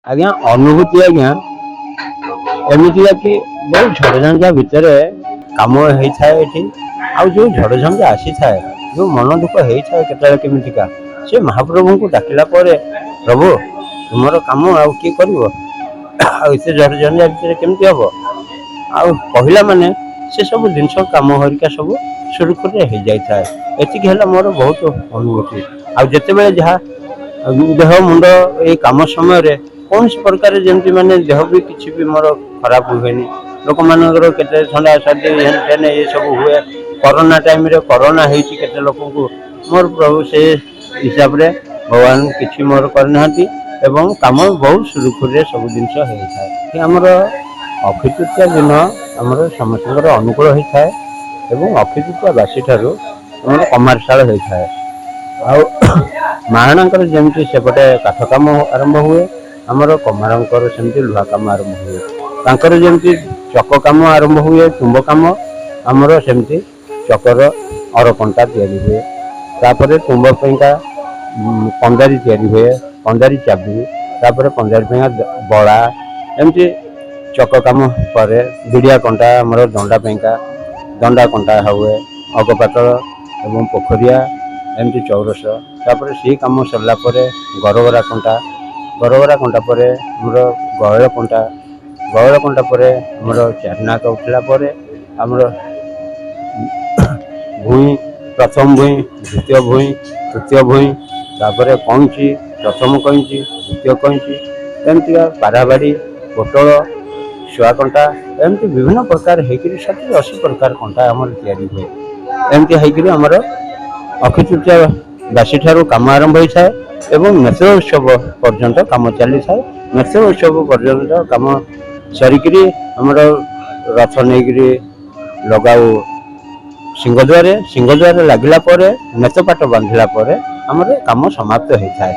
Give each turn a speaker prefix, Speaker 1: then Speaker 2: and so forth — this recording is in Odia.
Speaker 1: ଆଜ୍ଞା ଅନୁଭୂତି ଆଜ୍ଞା ଏମିତିକା କି ବହୁତ ଝଡ଼ଝଞ୍ଜା ଭିତରେ କାମ ହେଇଥାଏ ଏଠି। ଆଉ ଯେଉଁ ଝଡ଼ଝଞ୍ଜା ଆସିଥାଏ, ଯେଉଁ ମନ ଦୁଃଖ ହେଇଥାଏ କେତେବେଳେ କେମିତିକା, ସେ ମହାପ୍ରଭୁଙ୍କୁ ଡାକିଲା ପରେ ପ୍ରଭୁ ତୁମର କାମ ଆଉ କିଏ କରିବ, ଆଉ ଏତେ ଝଡ଼ଝଞ୍ଜା ଭିତରେ କେମିତି ହବ, ଆଉ କହିଲା ମାନେ ସେ ସବୁ ଜିନିଷ କାମ ହରିକା ସବୁ ସୁରୁଖୁରୁରେ ହେଇଯାଇଥାଏ। ଏତିକି ହେଲା ମୋର ବହୁତ ଅନୁଭୂତି। ଆଉ ଯେତେବେଳେ ଯାହା ଦେହ ମୁଣ୍ଡ ଏଇ କାମ ସମୟରେ କୌଣସି ପ୍ରକାର ଯେମିତି ମାନେ ଦେହ ବି କିଛି ବି ମୋର ଖରାପ ହୁଏନି। ଲୋକମାନଙ୍କର କେତେ ଥଣ୍ଡା ସର୍ଦ୍ଦି ହେନ ଟେନ ଏସବୁ ହୁଏ। କରୋନା ଟାଇମରେ କରୋନା ହେଇଛି କେତେ ଲୋକଙ୍କୁ, ମୋର ପ୍ରଭୁ ସେ ହିସାବରେ ଭଗବାନ କିଛି ମୋର କରିନାହାନ୍ତି ଏବଂ କାମ ବହୁତ ସୁରୁଖୁରୁରେ ସବୁ ଜିନିଷ ହେଇଥାଏ। ଆମର ଅକ୍ଷୟ ତୃତୀୟା ଦିନ ଆମର ସମସ୍ତଙ୍କର ଅନୁକୂଳ ହେଇଥାଏ ଏବଂ ଅକ୍ଷୟ ତୃତୀୟା ବାସି ଠାରୁ ଆମର କମାରଶାଳ ହେଇଥାଏ। ଆଉ ମାହାଣାଙ୍କର ଯେମିତି ସେପଟେ କାଠ କାମ ଆରମ୍ଭ ହୁଏ, ଆମର କମାରଙ୍କର ସେମିତି ଲୁହା କାମ ଆରମ୍ଭ ହୁଏ। ତାଙ୍କର ଯେମିତି ଚକ କାମ ଆରମ୍ଭ ହୁଏ, ତୁମ୍ବ କାମ, ଆମର ସେମିତି ଚକର ଅରକଣ୍ଟା ତିଆରି ହୁଏ। ତାପରେ ତୁମ୍ବ ପାଇଁକା ପନ୍ଦାରି ତିଆରି ହୁଏ, ପନ୍ଦାରି ଚାବି, ତାପରେ ପନ୍ଦାରି ପାଇଁକା ବଳା, ଏମିତି ଚକ କାମ ପରେ ବିଡ଼ିଆ କଣ୍ଟା ଆମର ଦଣ୍ଡା ପାଇଁକା ଦଣ୍ଡା କଣ୍ଟା ହୁଏ, ଅଗପାତ ଏବଂ ପୋଖରିଆ, ଏମିତି ଚଉରସ। ତାପରେ ସେଇ କାମ ସରିଲା ପରେ ଗରଗରା କଣ୍ଟା, ଗରଗରା କଣ୍ଟା ପରେ ଆମର ଗୟଳ କଣ୍ଟା, ଗୟଳ କଣ୍ଟା ପରେ ଆମର ଚାରିନାକ ଉଠିଲା ପରେ ଆମର ଭୂଇଁ, ପ୍ରଥମ ଭୂଇଁ, ଦ୍ୱିତୀୟ ଭୂଇଁ, ତୃତୀୟ ଭୂଇଁ, ତାପରେ କଇଁଚି, ପ୍ରଥମ କଇଁଚି, ଦ୍ୱିତୀୟ କଇଁଚି, ଏମିତିକା ପାରାବାଡ଼ି, ପୋଟଳ, ଶୁଆକଣ୍ଟା, ଏମିତି ବିଭିନ୍ନ ପ୍ରକାର ହେଇକରି 70-80 ପ୍ରକାର କଣ୍ଟା ଆମର ତିଆରି ହୁଏ। ଏମିତି ହେଇକରି ଆମର ଅକ୍ଷୟ ତୃତୀୟା ବାସି ଠାରୁ କାମ ଆରମ୍ଭ ହୋଇଥାଏ ଏବଂ ନେତ୍ର ଉତ୍ସବ ପର୍ଯ୍ୟନ୍ତ କାମ ଚାଲିଥାଏ। ନେତ୍ର ଉତ୍ସବ ପର୍ଯ୍ୟନ୍ତ କାମ ସରିକିରି ଆମର ରଥ ନେଇକରି ଲଗାଉ ସିଂହଦ୍ୱାରରେ, ସିଂହଦ୍ୱାରରେ ଲାଗିଲା ପରେ ନେତପାଟ ବାନ୍ଧିଲା ପରେ ଆମର କାମ ସମାପ୍ତ ହେଇଥାଏ।